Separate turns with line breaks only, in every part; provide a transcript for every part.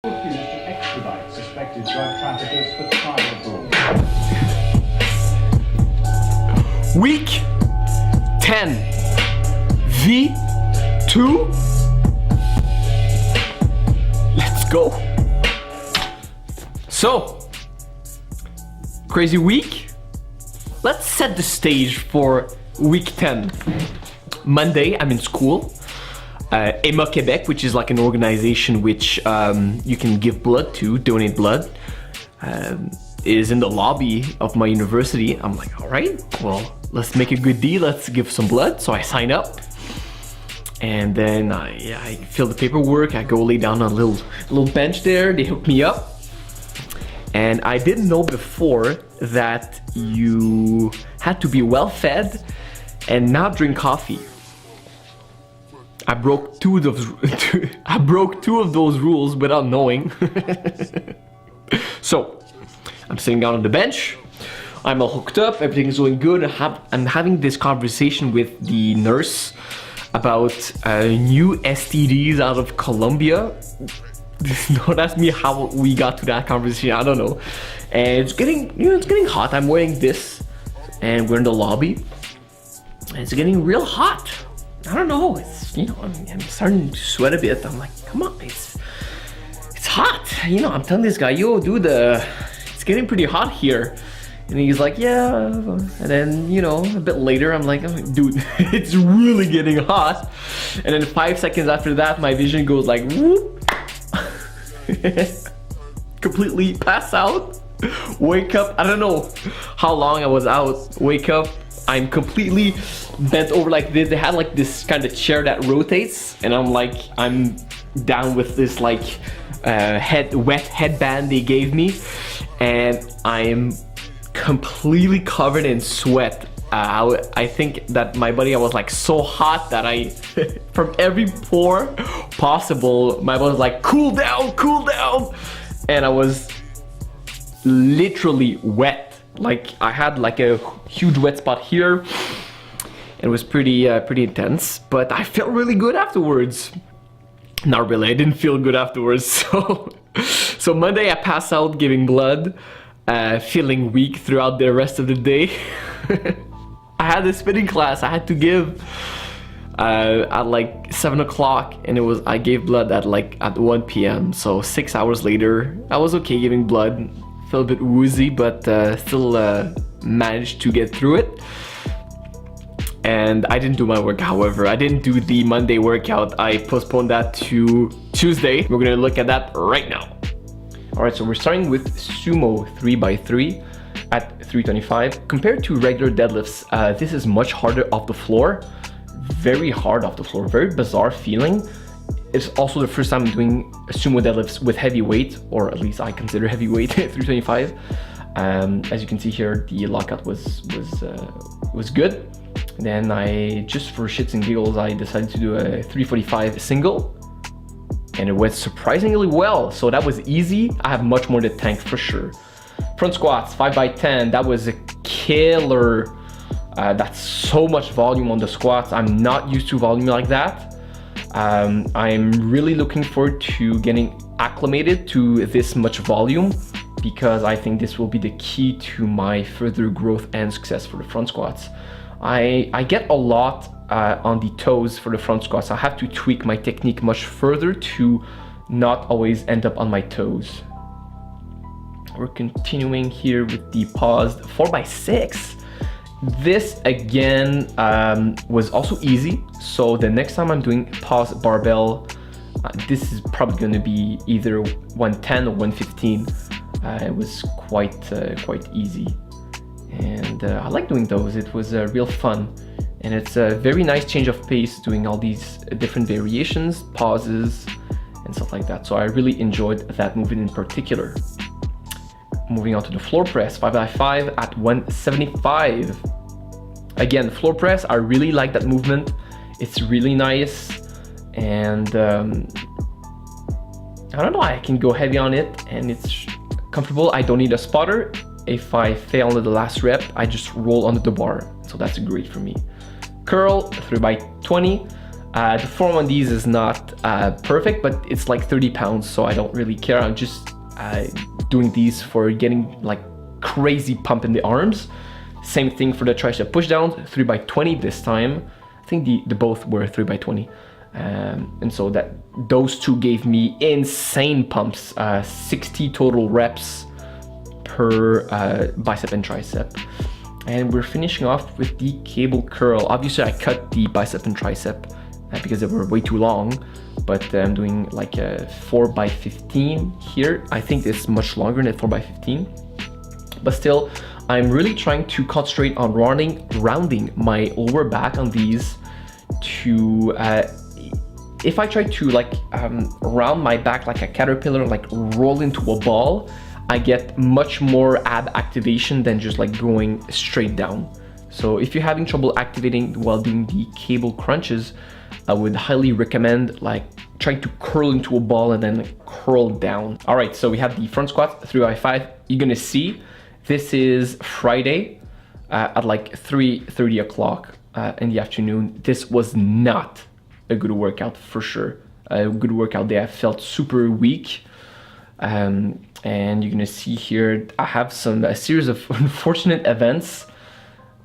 Refused to extradite suspected drug traffickers for trial abroad.
Week 10 V2. Let's go. So, crazy week. Let's set the stage for week 10. Monday, I'm in school. Emma Quebec, which is like an organization which you can give blood to, donate blood, is in the lobby of my university. I'm like, all right, well, let's make a good deal. Let's give some blood. So I sign up, and then I fill the paperwork. I go lay down on a little bench there. They hook me up, and I didn't know before that you had to be well fed and not drink coffee. I broke two of those rules without knowing. So I'm sitting down on the bench. I'm all hooked up. Everything's going good. I'm having this conversation with the nurse about new STDs out of Colombia. Don't ask me how we got to that conversation. I don't know. And it's getting hot. I'm wearing this, and we're in the lobby. And it's getting real hot. I don't know, it's, I'm starting to sweat a bit. I'm like, come on, it's hot. I'm telling this guy, yo, dude, it's getting pretty hot here. And he's like, yeah. And then, a bit later, I'm like, oh, dude, it's really getting hot. And then 5 seconds after that, my vision goes like, whoop. Completely pass out. Wake up, I don't know how long I was out. Wake up, I'm completely bent over like this. They had like this kind of chair that rotates, and I'm down with this like wet headband they gave me, and I'm completely covered in sweat. I think that my body, I was like so hot that I from every pore possible, my body was like, cool down, and I was literally wet. Like I had like a huge wet spot here. It was pretty intense, but I felt really good afterwards. Not really, I didn't feel good afterwards. So Monday I passed out giving blood, feeling weak throughout the rest of the day. I had a spinning class I had to give at like 7 o'clock, and I gave blood at 1 p.m. So 6 hours later, I was okay giving blood. Felt a bit woozy, but still managed to get through it. And I didn't do my workout, however. I didn't do the Monday workout. I postponed that to Tuesday. We're gonna look at that right now. All right, so we're starting with sumo 3x3 at 325. Compared to regular deadlifts, this is much harder off the floor. Very hard off the floor, very bizarre feeling. It's also the first time I'm doing sumo deadlifts with heavy weight, or at least I consider heavy weight, 325. As you can see here, the lockout was good. Then I, just for shits and giggles, I decided to do a 345 single, and it went surprisingly well. So that was easy. I have much more to thank for sure. Front squats, 5x10, that was a killer. That's so much volume on the squats. I'm not used to volume like that. I'm really looking forward to getting acclimated to this much volume, because I think this will be the key to my further growth and success for the front squats. I get a lot on the toes for the front squats. I have to tweak my technique much further to not always end up on my toes. We're continuing here with the paused 4x6. This again was also easy. So the next time I'm doing pause barbell, this is probably going to be either 110 or 115. It was quite easy, and I like doing those. It was real fun, and it's a very nice change of pace doing all these different variations, pauses, and stuff like that. So I really enjoyed that movement in particular. Moving on to the floor press, 5x5 at 175. Again, floor press, I really like that movement. It's really nice, and I don't know, I can go heavy on it, and it's comfortable. I don't need a spotter. If I fail on the last rep, I just roll under the bar. So that's great for me. Curl, 3x20. The form on these is not perfect, but it's like 30 pounds, so I don't really care. I'm just doing these for getting like crazy pump in the arms. Same thing for the tricep push down, 3x20 this time. I think the both were 3x20. And so that those two gave me insane pumps, 60 total reps per bicep and tricep. And we're finishing off with the cable curl. Obviously I cut the bicep and tricep because they were way too long, but I'm doing like a 4x15 here. I think it's much longer than 4x15, but still I'm really trying to concentrate on rounding my lower back on these to if I try to like round my back like a caterpillar, like roll into a ball, I get much more ab activation than just like going straight down. So if you're having trouble activating while doing the cable crunches, I would highly recommend like trying to curl into a ball and then curl down. All right, so we have the front squat 3x5. You're gonna see this is Friday at like 3:30 o'clock in the afternoon. This was not a good workout for sure. A good workout day. I felt super weak. And you're gonna see here, I have a series of unfortunate events.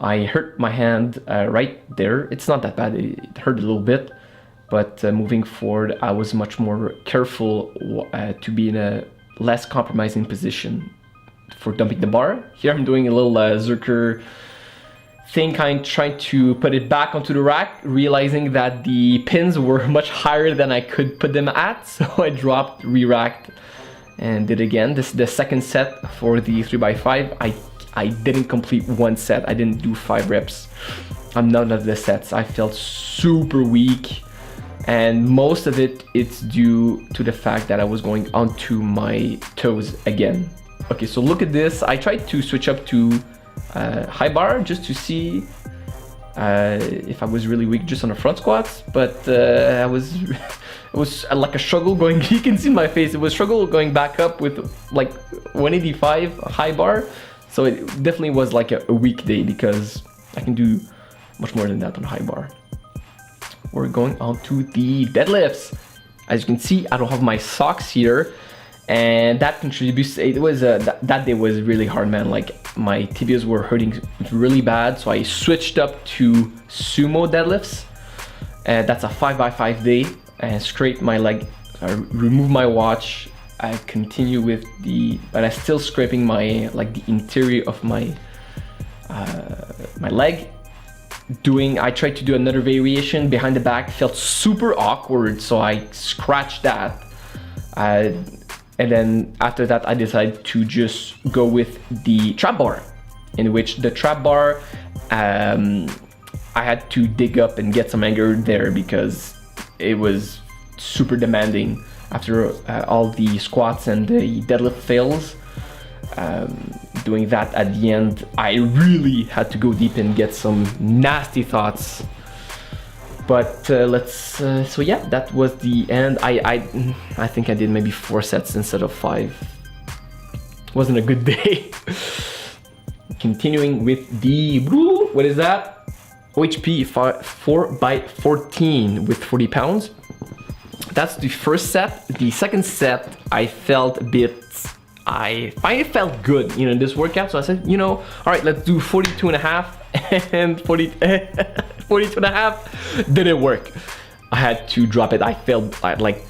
I hurt my hand right there. It's not that bad, it hurt a little bit, but moving forward, I was much more careful to be in a less compromising position for dumping the bar. Here I'm doing a little Zerker thing, trying to put it back onto the rack, realizing that the pins were much higher than I could put them at, so I dropped, re-racked, and did again. This is the second set for the 3x5. I didn't complete one set. I didn't do 5 reps on none of the sets. I felt super weak, and most of it's due to the fact that I was going onto my toes again. Okay, so look at this. I tried to switch up to high bar just to see if I was really weak just on the front squats, but it was like a struggle going. You can see my face. It was struggle going back up with like 185 high bar. So it definitely was like a weak day because I can do much more than that on high bar. We're going on to the deadlifts. As you can see, I don't have my socks here, and that contributes. It was that day was really hard, man. Like my tibias were hurting really bad, so I switched up to sumo deadlifts. That's a 5x5 day, and scrape my leg. I remove my watch. I continue with but I'm still scraping my the interior of my my leg. I tried to do another variation behind the back, felt super awkward, so I scratched that. And then after that, I decided to just go with the trap bar, in which the trap bar, I had to dig up and get some anger there because it was super demanding after all the squats and the deadlift fails. Doing that at the end, I really had to go deep and get some nasty thoughts. But so yeah, that was the end. I think I did maybe 4 sets instead of 5. Wasn't a good day. Continuing with the, what is that? OHP 4x14 with 40 pounds. That's the first set. The second set, I felt a bit, I finally felt good, in this workout. So I said, all right, let's do 42 and a half and 42 and a half. Didn't work. I had to drop it. I failed at like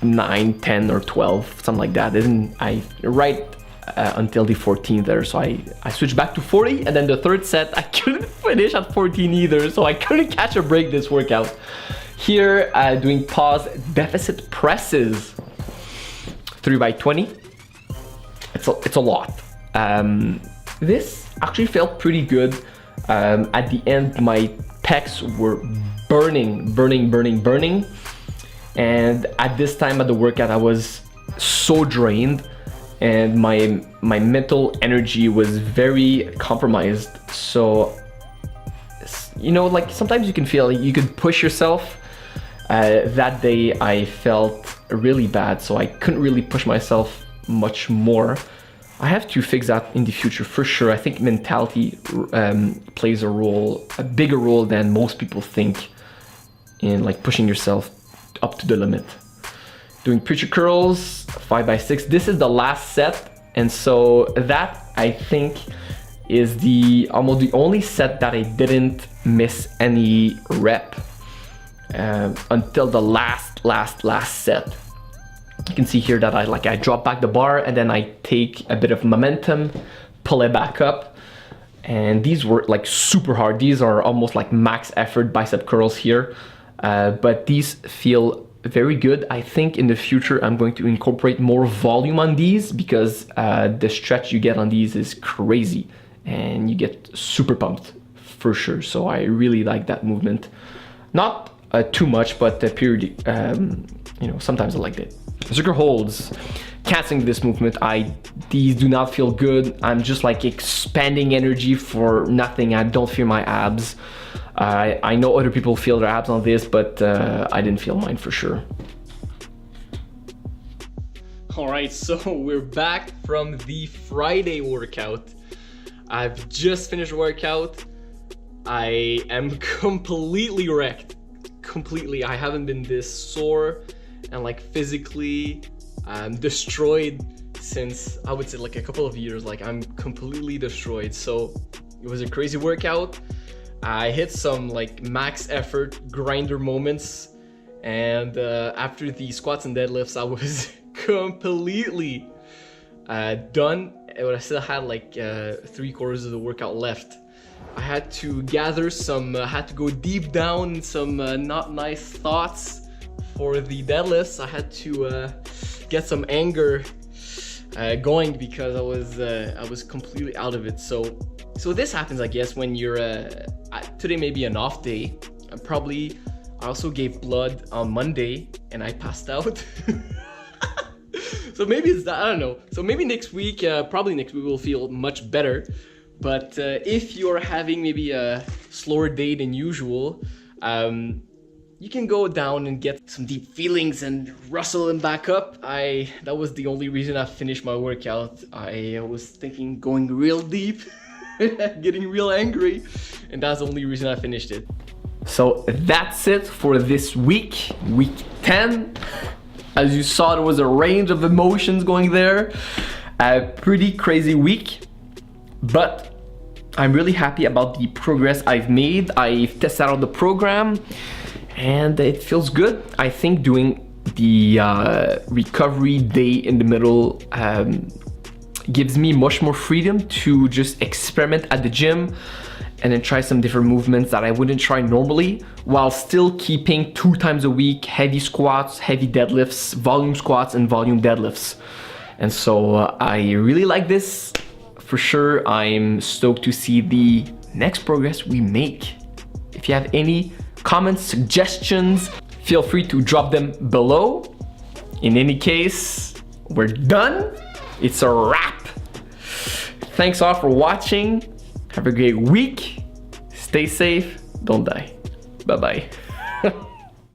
9, 10 or 12, something like that. Right until the 14 there. So I switched back to 40, and then the third set, I couldn't finish at 14 either. So I couldn't catch a break this workout. Here, doing pause deficit presses, 3x20. It's a lot. This actually felt pretty good. At the end, my pecs were burning. And at this time of the workout, I was so drained, and my mental energy was very compromised. So, sometimes you can feel you could push yourself. That day I felt really bad, so I couldn't really push myself much more. I have to fix that in the future for sure. I think mentality plays a bigger role than most people think in like pushing yourself up to the limit. Doing preacher curls, 5x6. This is the last set, and so that I think is almost the only set that I didn't miss any rep until the last set. You can see here that I drop back the bar and then I take a bit of momentum, pull it back up, and these were like super hard. These are almost like max effort bicep curls here, but these feel very good. I think in the future I'm going to incorporate more volume on these because the stretch you get on these is crazy and you get super pumped for sure. So I really like that movement. Not too much, but the period, you know, sometimes I like it. Circle holds, canceling this movement. These do not feel good. I'm just like expanding energy for nothing. I don't feel my abs. I know other people feel their abs on this, but I didn't feel mine for sure. All right, so we're back from the Friday workout. I've just finished workout. I am completely wrecked. Completely. I haven't been this sore and like physically destroyed since I would say like a couple of years. Like I'm completely destroyed. So it was a crazy workout. I hit some like max effort grinder moments, and after the squats and deadlifts I was completely done, but I still had like 3/4 of the workout left. I had to gather some, had to go deep down in some not nice thoughts for the deadlifts. I had to get some anger going because I was completely out of it. So this happens, I guess, when you're today may be an off day. I also gave blood on Monday and I passed out. So maybe it's that, I don't know. So maybe next week, probably next week we'll feel much better. But if you're having maybe a slower day than usual, you can go down and get some deep feelings and rustle them back up. That was the only reason I finished my workout. I was thinking going real deep, getting real angry, and that's the only reason I finished it. So that's it for this week, week 10. As you saw, there was a range of emotions going there. A pretty crazy week, but I'm really happy about the progress I've made. I've tested out the program and it feels good. I think doing the recovery day in the middle gives me much more freedom to just experiment at the gym and then try some different movements that I wouldn't try normally, while still keeping 2 times a week heavy squats, heavy deadlifts, volume squats and volume deadlifts. And so I really like this. For sure, I'm stoked to see the next progress we make. If you have any comments, suggestions, feel free to drop them below. In any case, we're done. It's a wrap. Thanks all for watching. Have a great week. Stay safe. Don't die. Bye-bye.